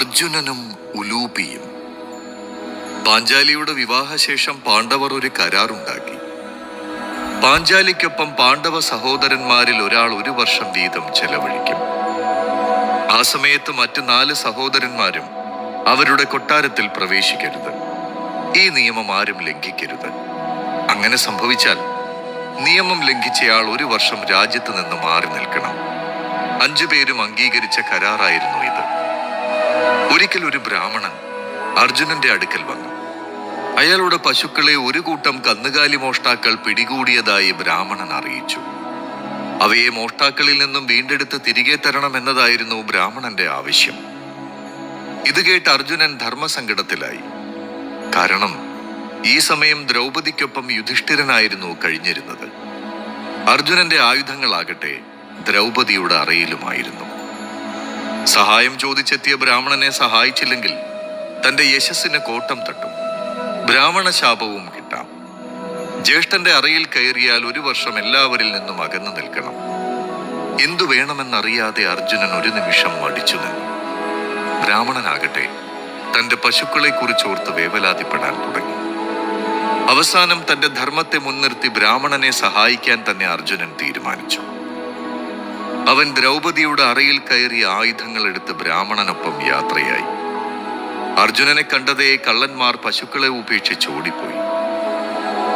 അർജുനനും ഉലൂപിയും. പാഞ്ചാലിയുടെ വിവാഹശേഷം പാണ്ഡവർ ഒരു കരാറുണ്ടാക്കി. പാഞ്ചാലിക്കൊപ്പം പാണ്ഡവ സഹോദരന്മാരിൽ ഒരാൾ 1 വർഷം വീതം ചെലവഴിക്കും. ആ സമയത്ത് മറ്റു 4 സഹോദരന്മാരും അവരുടെ കൊട്ടാരത്തിൽ പ്രവേശിക്കരുത്. ഈ നിയമം ആരും ലംഘിക്കരുത്. അങ്ങനെ സംഭവിച്ചാൽ നിയമം ലംഘിച്ചയാൾ 1 വർഷം രാജ്യത്ത് നിന്ന് മാറി നിൽക്കണം. 5 പേരും അംഗീകരിച്ച കരാറായിരുന്നു ഇത്. ഒരിക്കൽ ഒരു ബ്രാഹ്മണൻ അർജുനന്റെ അടുക്കൽ വന്നു. അയാളുടെ പശുക്കളെ ഒരു കൂട്ടം കന്നുകാലി മോഷ്ടാക്കൾ പിടികൂടിയതായി ബ്രാഹ്മണൻ അറിയിച്ചു. അവയെ മോഷ്ടാക്കളിൽ നിന്നും വീണ്ടെടുത്ത് തിരികെ തരണമെന്നതായിരുന്നു ബ്രാഹ്മണന്റെ ആവശ്യം. ഇത് കേട്ട് അർജുനൻ ധർമ്മസങ്കടത്തിലായി. കാരണം ഈ സമയം ദ്രൗപദിക്കൊപ്പം യുധിഷ്ഠിരനായിരുന്നു കഴിഞ്ഞിരുന്നത്. അർജുനന്റെ ആയുധങ്ങളാകട്ടെ ദ്രൗപദിയുടെ അറയിലുമായിരുന്നു. സഹായം ചോദിച്ചെത്തിയ ബ്രാഹ്മണനെ സഹായിച്ചില്ലെങ്കിൽ തന്റെ യശസ്സിന് കോട്ടം തട്ടും, ബ്രാഹ്മണ ശാപവും കിട്ടാം. ജ്യേഷ്ഠന്റെ അറയിൽ കയറിയാൽ 1 വർഷം എല്ലാവരിൽ നിന്നും അകന്നു നിൽക്കണം. എന്തു വേണമെന്നറിയാതെ അർജുനൻ ഒരു നിമിഷം മടിച്ചു നിന്നു. ബ്രാഹ്മണനാകട്ടെ തന്റെ പശുക്കളെ കുറിച്ചോർത്ത് വേവലാതിപ്പെടാൻ തുടങ്ങി. അവസാനം തന്റെ ധർമ്മത്തെ മുൻനിർത്തി ബ്രാഹ്മണനെ സഹായിക്കാൻ തന്നെ അർജുനൻ തീരുമാനിച്ചു. അവൻ ദ്രൗപദിയുടെ അറയിൽ കയറി ആയുധങ്ങൾ എടുത്ത് ബ്രാഹ്മണനൊപ്പം യാത്രയായി. അർജുനനെ കണ്ടതേ കള്ളന്മാർ പശുക്കളെ ഉപേക്ഷിച്ച് ഓടിപ്പോയി.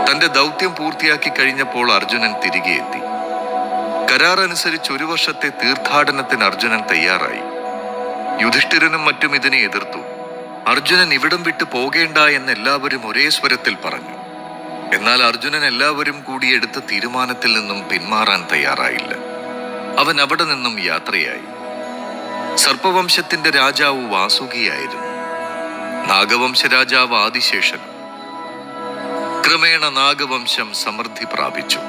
തന്റെ ദൗത്യം പൂർത്തിയാക്കി കഴിഞ്ഞപ്പോൾ അർജുനൻ തിരികെ എത്തി. കരാർ അനുസരിച്ച് 1 വർഷത്തെ തീർത്ഥാടനത്തിന് അർജുനൻ തയ്യാറായി. യുധിഷ്ഠിരനും മറ്റും ഇതിനെ എതിർത്തു. അർജുനൻ ഇവിടം വിട്ടു പോകേണ്ട എന്ന് എല്ലാവരും ഒരേ സ്വരത്തിൽ പറഞ്ഞു. എന്നാൽ അർജുനൻ എല്ലാവരും കൂടി എടുത്ത തീരുമാനത്തിൽ നിന്നും പിന്മാറാൻ തയ്യാറായില്ല. അവൻ അവിടെ നിന്നും യാത്രയായി. സർപ്പവംശത്തിന്റെ രാജാവ് വാസുകിയായിരുന്നു. നാഗവംശ രാജാവ് ആദിശേഷൻ. ക്രമേണ നാഗവംശം സമൃദ്ധി പ്രാപിച്ചു.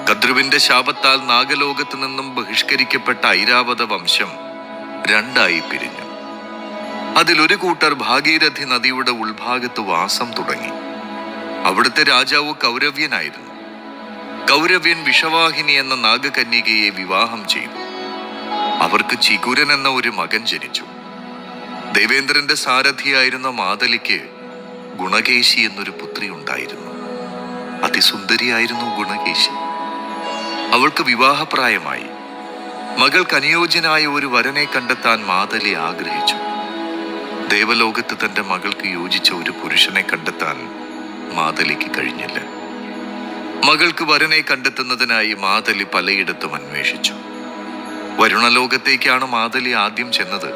കദ്രുവിന്റെ ശാപത്താൽ നാഗലോകത്ത് നിന്നും ബഹിഷ്കരിക്കപ്പെട്ട ഐരാവത വംശം 2ആയി പിരിഞ്ഞു. അതിലൊരു കൂട്ടർ ഭാഗീരഥി നദിയുടെ ഉൾഭാഗത്ത് വാസം തുടങ്ങി. അവിടുത്തെ രാജാവ് കൗരവ്യനായിരുന്നു. കൗരവ്യൻ വിഷവാഹിനി എന്ന നാഗകന്യകയെ വിവാഹം ചെയ്തു. അവർക്ക് ചിഗുരൻ എന്ന ഒരു മകൻ ജനിച്ചു. ദേവേന്ദ്രന്റെ സാരഥിയായിരുന്ന മാതലിക്ക് ഗുണകേശി എന്നൊരു പുത്രി ഉണ്ടായിരുന്നു. അതിസുന്ദരിയായിരുന്നു ഗുണകേശി. അവൾക്ക് വിവാഹപ്രായമായി. മകൾക്ക് അനുയോജ്യനായ ഒരു വരനെ കണ്ടെത്താൻ മാതലി ആഗ്രഹിച്ചു. ദേവലോകത്ത് തന്റെ മകൾക്ക് യോജിച്ച ഒരു പുരുഷനെ കണ്ടെത്താൻ മാതലിക്ക് കഴിഞ്ഞില്ല. മകൾക്ക് വരനെ കണ്ടെത്തുന്നതിനായി മാതലി പലയിടത്തും അന്വേഷിച്ചു. വരുണലോകത്തേക്കാണ് മാതലി ആദ്യം ചെന്നത്.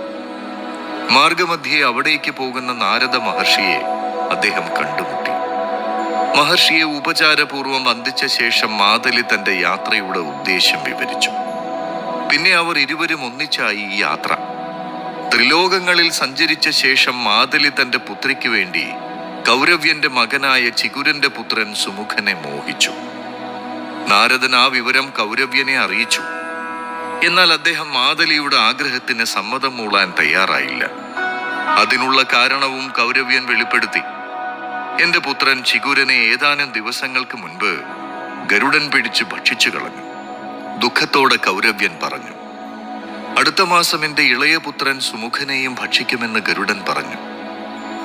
മാർഗമധ്യേ അവിടേക്ക് പോകുന്ന നാരദ മഹർഷിയെ അദ്ദേഹം കണ്ടുമുട്ടി. മഹർഷിയെ ഉപചാരപൂർവം വന്ദിച്ച ശേഷം മാതലി തന്റെ യാത്രയുടെ ഉദ്ദേശ്യം വിവരിച്ചു. പിന്നെ അവർ ഇരുവരും ഒന്നിച്ചായി ഈ യാത്ര. ത്രിലോകങ്ങളിൽ സഞ്ചരിച്ച ശേഷം മാതലി തന്റെ പുത്രിക്ക് വേണ്ടി കൗരവ്യന്റെ മകനായ ചിഗുരന്റെ പുത്രൻ സുമുഖനെ മോഹിച്ചു. നാരദൻ ആ വിവരം കൗരവ്യനെ അറിയിച്ചു. എന്നാൽ അദ്ദേഹം മാതലിയുടെ ആഗ്രഹത്തിന് സമ്മതം മൂളാൻ തയ്യാറായില്ല. അതിനുള്ള കാരണവും കൗരവ്യൻ വെളിപ്പെടുത്തി. എന്റെ പുത്രൻ ചിഗുരനെ ഏതാനും ദിവസങ്ങൾക്ക് മുൻപ് ഗരുഡൻ പിടിച്ച് ഭക്ഷിച്ചു കളഞ്ഞു. ദുഃഖത്തോടെ കൗരവ്യൻ പറഞ്ഞു. അടുത്ത മാസം എന്റെ ഇളയ പുത്രൻ സുമുഖനെയും ഭക്ഷിക്കുമെന്ന് ഗരുഡൻ പറഞ്ഞു.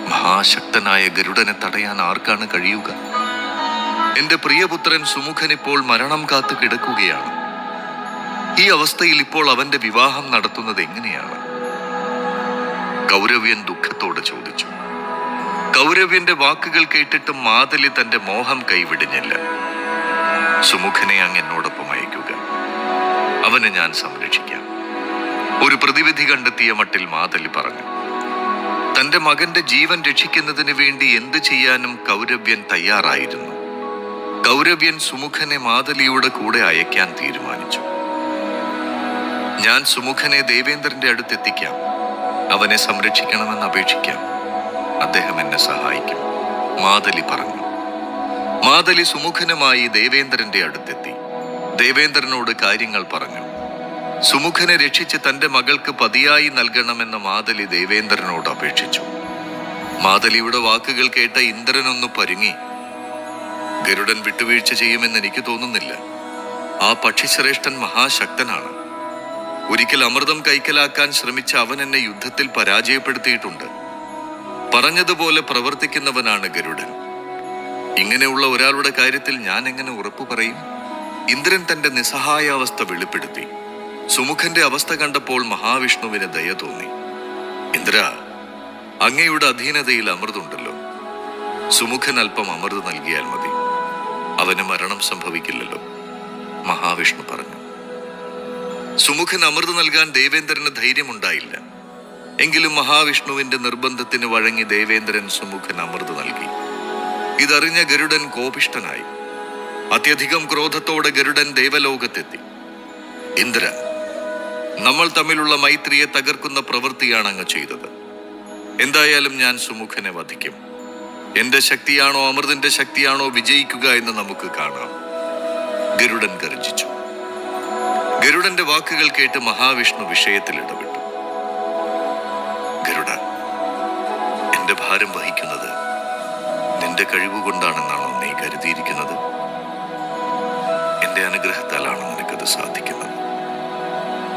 മഹാശക്തനായ ഗരുഡനെ തടയാൻ ആർക്കാണ് കഴിയുക? എന്റെ പ്രിയപുത്രൻ സുമുഖൻ ഇപ്പോൾ മരണം കാത്തു കിടക്കുകയാണ്. ഈ അവസ്ഥയിൽ ഇപ്പോൾ അവന്റെ വിവാഹം നടത്തുന്നത് എങ്ങനെയാണ്? കൗരവ്യൻ ദുഃഖത്തോടെ ചോദിച്ചു. കൗരവ്യന്റെ വാക്കുകൾ കേട്ടിട്ടും മാതലി തന്റെ മോഹം കൈവിടിഞ്ഞില്ല. സുമുഖനെ അങ്ങ് എന്നോടൊപ്പം അയക്കുക, അവനെ ഞാൻ സംരക്ഷിക്കാം. ഒരു പ്രതിവിധി കണ്ടെത്തിയ മട്ടിൽ മാതലി പറഞ്ഞു. തന്റെ മകന്റെ ജീവൻ രക്ഷിക്കുന്നതിന് വേണ്ടി എന്ത് ചെയ്യാനും കൗരവ്യൻ തയ്യാറായിരുന്നു. കൗരവ്യൻ സുമുഖനെ മാതലിയുടെ കൂടെ അയക്കാൻ തീരുമാനിച്ചു. ഞാൻ സുമുഖനെ ദേവേന്ദ്രന്റെ അടുത്തെത്തിക്കാം, അവനെ സംരക്ഷിക്കണമെന്ന് അപേക്ഷിക്കാം, അദ്ദേഹം എന്നെ സഹായിക്കും, മാതലി പറഞ്ഞു. മാതലി സുമുഖനുമായി ദേവേന്ദ്രന്റെ അടുത്തെത്തി. ദേവേന്ദ്രനോട് കാര്യങ്ങൾ പറഞ്ഞു. സുമുഖനെ രക്ഷിച്ച് തന്റെ മകൾക്ക് പതിയായി നൽകണമെന്ന് മാതലി ദേവേന്ദ്രനോട് അപേക്ഷിച്ചു. മാതലിയുടെ വാക്കുകൾ കേട്ട ഇന്ദ്രനൊന്ന് പരുങ്ങി. ഗരുഡൻ വിട്ടുവീഴ്ച ചെയ്യുമെന്ന് എനിക്ക് തോന്നുന്നില്ല. ആ പക്ഷിശ്രേഷ്ഠൻ മഹാശക്തനാണ്. ഒരിക്കൽ അമൃതം കൈക്കലാക്കാൻ ശ്രമിച്ച അവൻ എന്നെ യുദ്ധത്തിൽ പരാജയപ്പെടുത്തിയിട്ടുണ്ട്. പറഞ്ഞതുപോലെ പ്രവർത്തിക്കുന്നവനാണ് ഗരുഡൻ. ഇങ്ങനെയുള്ള ഒരാളുടെ കാര്യത്തിൽ ഞാൻ എങ്ങനെ ഉറപ്പു പറയും? ഇന്ദ്രൻ തന്റെ നിസ്സഹായാവസ്ഥ വെളിപ്പെടുത്തി. സുമുഖന്റെ അവസ്ഥ കണ്ടപ്പോൾ മഹാവിഷ്ണുവിന് ദയ തോന്നി. ഇന്ദ്ര, അങ്ങയുടെ അധീനതയിൽ അമൃതുണ്ടല്ലോ. സുമുഖൻ അല്പം അമൃത് നൽകിയാൽ മതി, അവന് മരണം സംഭവിക്കില്ലല്ലോ. മഹാവിഷ്ണു പറഞ്ഞു. സുമുഖൻ അമൃത് നൽകാൻ ദേവേന്ദ്രന് ധൈര്യമുണ്ടായില്ല. എങ്കിലും മഹാവിഷ്ണുവിന്റെ നിർബന്ധത്തിന് വഴങ്ങി ദേവേന്ദ്രൻ സുമുഖൻ അമൃത് നൽകി. ഇതറിഞ്ഞ ഗരുഡൻ കോപിഷ്ഠനായി. അത്യധികം ക്രോധത്തോടെ ഗരുഡൻ ദേവലോകത്തെത്തി. ഇന്ദ്ര, നമ്മൾ തമ്മിലുള്ള മൈത്രിയെ തകർക്കുന്ന പ്രവൃത്തിയാണ് അങ്ങ് ചെയ്തത്. എന്തായാലും ഞാൻ സുമുഖനെ വധിക്കും. എന്റെ ശക്തിയാണോ അമൃതിന്റെ ശക്തിയാണോ വിജയിക്കുക എന്ന് നമുക്ക് കാണാം. ഗരുഡൻ ഗർജിച്ചു. ഗരുഡന്റെ വാക്കുകൾ കേട്ട് മഹാവിഷ്ണു വിഷയത്തിൽ ഇടപെട്ടു. ഗരുഡ, എന്റെ ഭാരം വഹിക്കുന്നത് നിന്റെ കഴിവുകൊണ്ടാണെന്നാണോ നീ കരുതിയിരിക്കുന്നത്? എന്റെ അനുഗ്രഹത്താലാണ് നിനക്കത് സാധിക്കുന്നത്.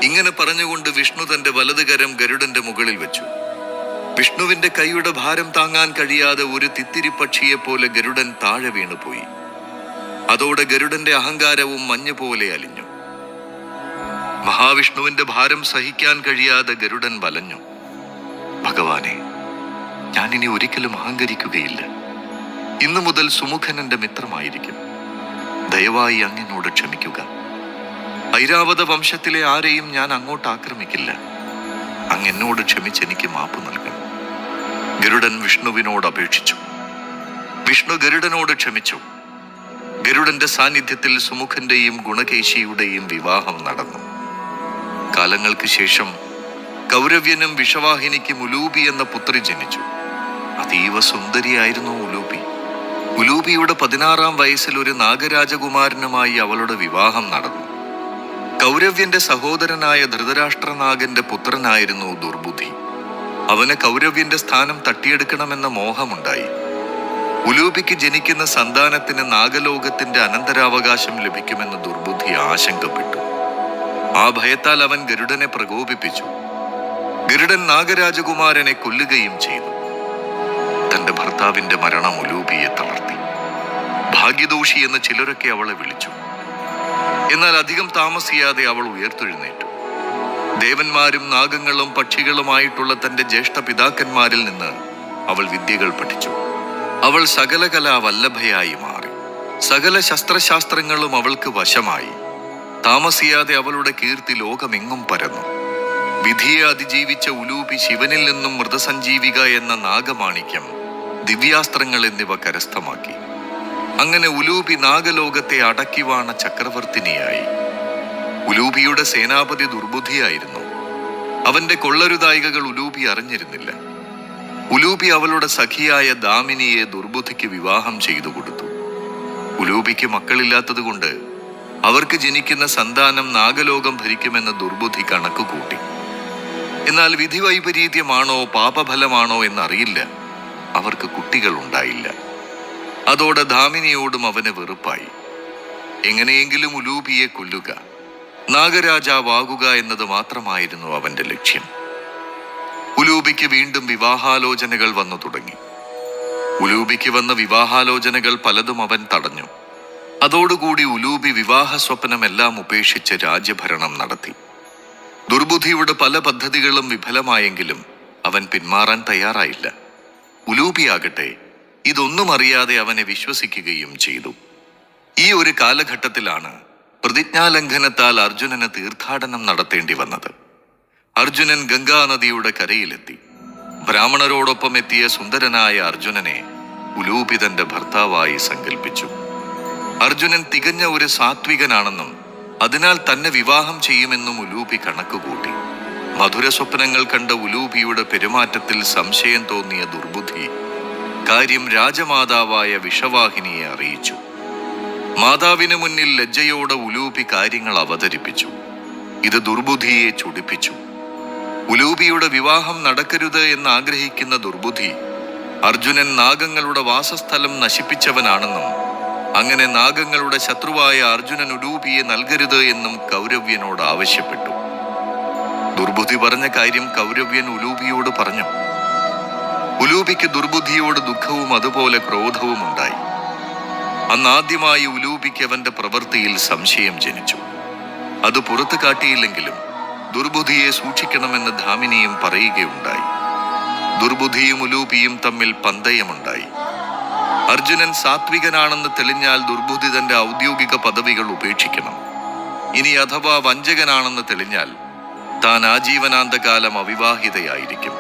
ഇങ്ങനെ പറഞ്ഞുകൊണ്ട് വിഷ്ണു തന്റെ വലതുകരം ഗരുഡന്റെ മുകളിൽ വെച്ചു. വിഷ്ണുവിന്റെ കൈയുടെ ഭാരം താങ്ങാൻ കഴിയാതെ ഒരു തിത്തിരി പക്ഷിയെ പോലെ ഗരുഡൻ താഴെ വീണുപോയി. അതോടെ ഗരുഡന്റെ അഹങ്കാരവും മഞ്ഞുപോലെ അലിഞ്ഞു. മഹാവിഷ്ണുവിന്റെ ഭാരം സഹിക്കാൻ കഴിയാതെ ഗരുഡൻ വലഞ്ഞു. ഭഗവാനെ, ഞാൻ ഇനി ഒരിക്കലും അഹങ്കരിക്കുകയില്ല. ഇന്നു മുതൽ സുമുഖൻ എന്റെ മിത്രമായിരിക്കും. ദയവായി അങ്ങനോട് ക്ഷമിക്കുക. ഐരാവത വംശത്തിലെ ആരെയും ഞാൻ അങ്ങോട്ട് ആക്രമിക്കില്ല. അങ്ങ് എന്നോട് ക്ഷമിച്ച് എനിക്ക് മാപ്പ് നൽകണം. ഗരുഡൻ വിഷ്ണുവിനോട് അപേക്ഷിച്ചു. വിഷ്ണു ഗരുഡനോട് ക്ഷമിച്ചു. ഗരുഡന്റെ സാന്നിധ്യത്തിൽ സുമുഖന്റെയും ഗുണകേശിയുടെയും വിവാഹം നടന്നു. കാലങ്ങൾക്ക് ശേഷം കൗരവ്യനും വിഷവാഹിനിക്കും ഉലൂപി എന്ന പുത്രി ജനിച്ചു. അതീവ സുന്ദരിയായിരുന്നു ഉലൂപി. ഉലൂപിയുടെ 16-ാം വയസ്സിൽ ഒരു നാഗരാജകുമാരനുമായി അവളുടെ വിവാഹം നടന്നു. കൗരവ്യന്റെ സഹോദരനായ ധൃതരാഷ്ട്രനാഗന്റെ പുത്രനായിരുന്നു ദുർബുദ്ധി. അവന് കൗരവ്യന്റെ സ്ഥാനം തട്ടിയെടുക്കണമെന്ന മോഹമുണ്ടായി. ഉലൂപിക്ക് ജനിക്കുന്ന സന്താനത്തിന് നാഗലോകത്തിന്റെ അനന്തരാവകാശം ലഭിക്കുമെന്ന് ദുർബുദ്ധി ആശങ്കപ്പെട്ടു. ആ ഭയത്താൽ അവൻ ഗരുഡനെ പ്രകോപിപ്പിച്ചു. ഗരുഡൻ നാഗരാജകുമാരനെ കൊല്ലുകയും ചെയ്തു. തന്റെ ഭർത്താവിന്റെ മരണം ഉലൂപിയെ തളർത്തി. ഭാഗ്യദോഷി എന്ന് ചിലരൊക്കെ അവളെ വിളിച്ചു. എന്നാൽ അധികം താമസിയാതെ അവൾ ഉയർത്തെഴുന്നേറ്റു. ദേവന്മാരും നാഗങ്ങളും പക്ഷികളുമായിട്ടുള്ള തന്റെ ജ്യേഷ്ഠ പിതാക്കന്മാരിൽ നിന്ന് അവൾ വിദ്യകൾ പഠിച്ചു. അവൾ സകല കലാവല്ലഭയായി മാറി. സകല ശസ്ത്രശാസ്ത്രങ്ങളും അവൾക്ക് വശമായി. താമസിയാതെ അവളുടെ കീർത്തി ലോകമെങ്ങും പരന്നു. വിധിയെ അതിജീവിച്ച ഉലൂപി ശിവനിൽ നിന്നും മൃതസഞ്ജീവിക എന്ന നാഗമാണിക്യം, ദിവ്യാസ്ത്രങ്ങൾ എന്നിവ കരസ്ഥമാക്കി. അങ്ങനെ ഉലൂപി നാഗലോകത്തെ അടക്കിവാണ ചക്രവർത്തിനിയായി. ഉലൂപിയുടെ സേനാപതി ദുർബുദ്ധിയായിരുന്നു. അവന്റെ കൊള്ളരുതായികകൾ ഉലൂപി അറിഞ്ഞിരുന്നില്ല. ഉലൂപി അവളുടെ സഖിയായ ദാമിനിയെ ദുർബുദ്ധിക്ക് വിവാഹം ചെയ്തു കൊടുത്തു. ഉലൂപിക്ക് മക്കളില്ലാത്തതുകൊണ്ട് അവർക്ക് ജനിക്കുന്ന സന്താനം നാഗലോകം ഭരിക്കുമെന്ന് ദുർബുദ്ധി കണക്കുകൂട്ടി. എന്നാൽ വിധിവൈപരീത്യമാണോ പാപഫലമാണോ എന്നറിയില്ല, അവർക്ക് കുട്ടികൾ ഉണ്ടായില്ല. അതോടെ ദാമിനിയോടും അവന് വെറുപ്പായി. എങ്ങനെയെങ്കിലും ഉലൂപിയെ കൊല്ലുക, നാഗരാജാവാകുക എന്നത് മാത്രമായിരുന്നു അവന്റെ ലക്ഷ്യം. ഉലൂപിക്ക് വീണ്ടും വിവാഹാലോചനകൾ വന്നു തുടങ്ങി. ഉലൂപിക്ക് വന്ന വിവാഹാലോചനകൾ പലതും അവൻ തടഞ്ഞു. അതോടുകൂടി ഉലൂപി വിവാഹ സ്വപ്നമെല്ലാം ഉപേക്ഷിച്ച് രാജ്യഭരണം നടത്തി. ദുർബുദ്ധിയുടെ പല പദ്ധതികളും വിഫലമായെങ്കിലും അവൻ പിന്മാറാൻ തയ്യാറായില്ല. ഉലൂപിയാകട്ടെ ഇതൊന്നും അറിയാതെ അവനെ വിശ്വസിക്കുകയും ചെയ്തു. ഈ ഒരു കാലഘട്ടത്തിലാണ് പ്രതിജ്ഞാലംഘനത്താൽ അർജുനന് തീർത്ഥാടനം നടത്തേണ്ടി വന്നത്. അർജുനൻ ഗംഗാനദിയുടെ കരയിലെത്തി. ബ്രാഹ്മണരോടൊപ്പം എത്തിയ സുന്ദരനായ അർജുനനെ ഉലൂപി തന്റെ ഭർത്താവായി സങ്കല്പിച്ചു. അർജുനൻ തികഞ്ഞ ഒരു സാത്വികനാണെന്നും അതിനാൽ തന്നെ വിവാഹം ചെയ്യുമെന്നും ഉലൂപി കണക്കുകൂട്ടി. മധുര സ്വപ്നങ്ങൾ കണ്ട ഉലൂപിയുടെ പെരുമാറ്റത്തിൽ സംശയം തോന്നിയ ദുർബുദ്ധി കാര്യം രാജമാതാവായ വിഷവാഹിനിയെ അറിയിച്ചു. മാതാവിന് മുന്നിൽ ലജ്ജയോടെ ഉലൂപി കാര്യങ്ങൾ അവതരിപ്പിച്ചു. ഇത് ദുർബുദ്ധിയെ ചൊടിപ്പിച്ചു. ഉലൂപിയുടെ വിവാഹം നടക്കരുത് എന്ന് ആഗ്രഹിക്കുന്ന ദുർബുദ്ധി അർജുനൻ നാഗങ്ങളുടെ വാസസ്ഥലം നശിപ്പിച്ചവനാണെന്നും അങ്ങനെ നാഗങ്ങളുടെ ശത്രുവായ അർജുനൻ ഉലൂപിയെ നൽകരുത് എന്നും കൗരവ്യനോട് ആവശ്യപ്പെട്ടു. ദുർബുദ്ധി പറഞ്ഞ കാര്യം കൗരവ്യൻ ഉലൂപിയോട് പറഞ്ഞു. ഉലൂപിക്ക് ദുർബുദ്ധിയോട് ദുഃഖവും അതുപോലെ ക്രോധവും ഉണ്ടായി. അന്നാദ്യമായി ഉലൂപിക്ക് അവന്റെ പ്രവൃത്തിയിൽ സംശയം ജനിച്ചു. അത് പുറത്തു കാട്ടിയില്ലെങ്കിലും ദുർബുദ്ധിയെ സൂക്ഷിക്കണമെന്ന് ധാമിനിയും പറയുകയുണ്ടായി. ദുർബുദ്ധിയും ഉലൂപിയും തമ്മിൽ പന്തയമുണ്ടായി. അർജുനൻ സാത്വികനാണെന്ന് തെളിഞ്ഞാൽ ദുർബുദ്ധി തന്റെ ഔദ്യോഗിക പദവികൾ ഉപേക്ഷിക്കണം. ഇനി അഥവാ വഞ്ചകനാണെന്ന് തെളിഞ്ഞാൽ താൻ ആജീവനാന്തകാലം അവിവാഹിതയായിരിക്കും.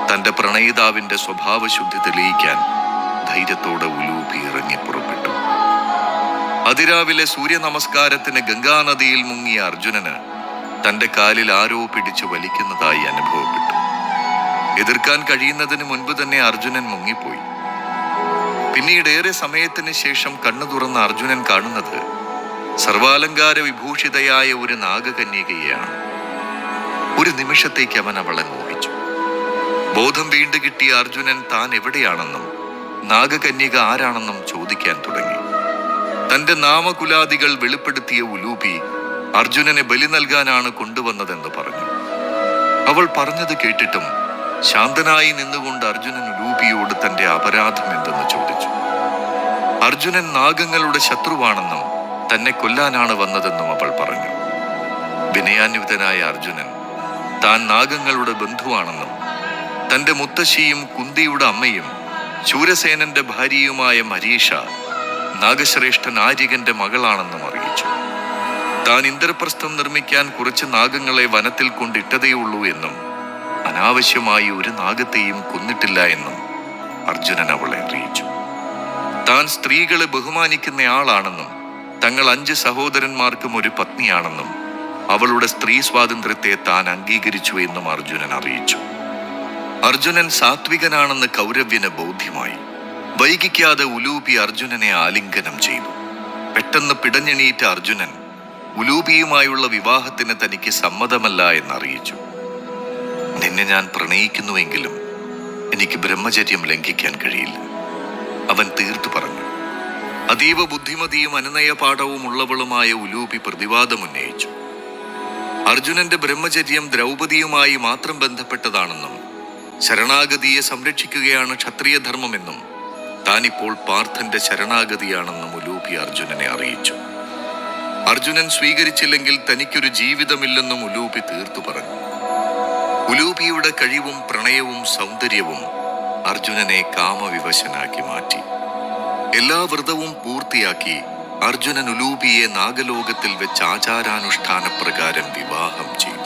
തന്റെ പ്രണയിതാവിന്റെ സ്വഭാവശുദ്ധി തെളിയിക്കാൻ ധൈര്യത്തോടെ ഉലൂപി ഇറങ്ങി പുറപ്പെട്ടു. അതിരാവിലെ സൂര്യ നമസ്കാരത്തിന് ഗംഗാനദിയിൽ മുങ്ങിയ അർജുനന് തന്റെ കാലിൽ ആരോ പിടിച്ചു വലിക്കുന്നതായി അനുഭവപ്പെട്ടു. എതിർക്കാൻ കഴിയുന്നതിന് മുൻപ് തന്നെ അർജുനൻ മുങ്ങിപ്പോയി. പിന്നീട് ഏറെ സമയത്തിന് ശേഷം കണ്ണു തുറന്ന അർജുനൻ കാണുന്നത് സർവാലങ്കാര വിഭൂഷിതയായ ഒരു നാഗകന്യകയെയാണ്. ഒരു നിമിഷത്തേക്ക് അവൻ അവളെ മോഹിച്ചു. ബോധം വീണ്ടു കിട്ടിയ അർജുനൻ താൻ എവിടെയാണെന്നും നാഗകന്യക ആരാണെന്നും ചോദിക്കാൻ തുടങ്ങി. തന്റെ നാമകുലാദികൾ വെളിപ്പെടുത്തിയ ഉലൂപി അർജുനനെ ബലി നൽകാനാണ് കൊണ്ടുവന്നതെന്ന് പറഞ്ഞു. അവൾ പറഞ്ഞത് കേട്ടിട്ടും ശാന്തനായി നിന്നുകൊണ്ട് അർജുനൻ ഉലൂപിയോട് തന്റെ അപരാധം എന്തെന്ന് ചോദിച്ചു. അർജുനൻ നാഗങ്ങളുടെ ശത്രുവാണെന്നും തന്നെ കൊല്ലാനാണ് വന്നതെന്നും അവൾ പറഞ്ഞു. വിനയാന്വിതനായ അർജുനൻ താൻ നാഗങ്ങളുടെ ബന്ധുവാണെന്നും തന്റെ മുത്തശ്ശിയും കുന്തിയുടെ അമ്മയും ശൂരസേനന്റെ ഭാര്യയുമായ മരീഷ നാഗശ്രേഷ്ഠൻ ആര്യകന്റെ മകളാണെന്നും അറിയിച്ചു. താൻ ഇന്ദ്രപ്രസ്ഥം നിർമ്മിക്കാൻ കുറച്ച് നാഗങ്ങളെ വനത്തിൽ കൊണ്ടിട്ടതേയുള്ളൂ എന്നും അനാവശ്യമായി ഒരു നാഗത്തെയും കൊന്നിട്ടില്ല എന്നും അർജുനൻ അവളെ അറിയിച്ചു. താൻ സ്ത്രീകളെ ബഹുമാനിക്കുന്നയാളാണെന്നും തങ്ങൾ 5 സഹോദരന്മാർക്കും ഒരു പത്നിയാണെന്നും അവളുടെ സ്ത്രീ സ്വാതന്ത്ര്യത്തെ താൻ അംഗീകരിച്ചു എന്നും അർജുനൻ അറിയിച്ചു. അർജുനൻ സാത്വികനാണെന്ന് കൗരവ്യന് ബോധ്യമായി. വൈകിക്കാതെ ഉലൂപി അർജുനനെ ആലിംഗനം ചെയ്തു. പെട്ടെന്ന് പിടഞ്ഞെണീറ്റ അർജുനൻ ഉലൂപിയുമായുള്ള വിവാഹത്തിന് തനിക്ക് സമ്മതമല്ല എന്നറിയിച്ചു. നിന്നെ ഞാൻ പ്രണയിക്കുന്നുവെങ്കിലും എനിക്ക് ബ്രഹ്മചര്യം ലംഘിക്കാൻ കഴിയില്ല, അവൻ തീർത്തു പറഞ്ഞു. അതീവ ബുദ്ധിമതിയും അനുനയപാഠവും ഉള്ളവളുമായ ഉലൂപി പ്രതിവാദമുന്നയിച്ചു. അർജുനന്റെ ബ്രഹ്മചര്യം ദ്രൗപദിയുമായി മാത്രം ബന്ധപ്പെട്ടതാണെന്നും ശരണാഗതിയെ സംരക്ഷിക്കുകയാണ് ക്ഷത്രിയധർമ്മമെന്നും താനിപ്പോൾ പാർത്ഥന്റെ ശരണാഗതിയാണെന്നും ഉലൂപി അർജുനനെ അറിയിച്ചു. അർജുനൻ സ്വീകരിച്ചില്ലെങ്കിൽ തനിക്കൊരു ജീവിതമില്ലെന്നും ഉലൂപി തീർത്തു പറഞ്ഞു. ഉലൂപിയുടെ കഴിവും പ്രണയവും സൗന്ദര്യവും അർജുനനെ കാമവിവശനാക്കി മാറ്റി. എല്ലാ വ്രതവും പൂർത്തിയാക്കി അർജുനൻ ഉലൂപിയെ നാഗലോകത്തിൽ വെച്ച് ആചാരാനുഷ്ഠാന പ്രകാരം വിവാഹം ചെയ്തു.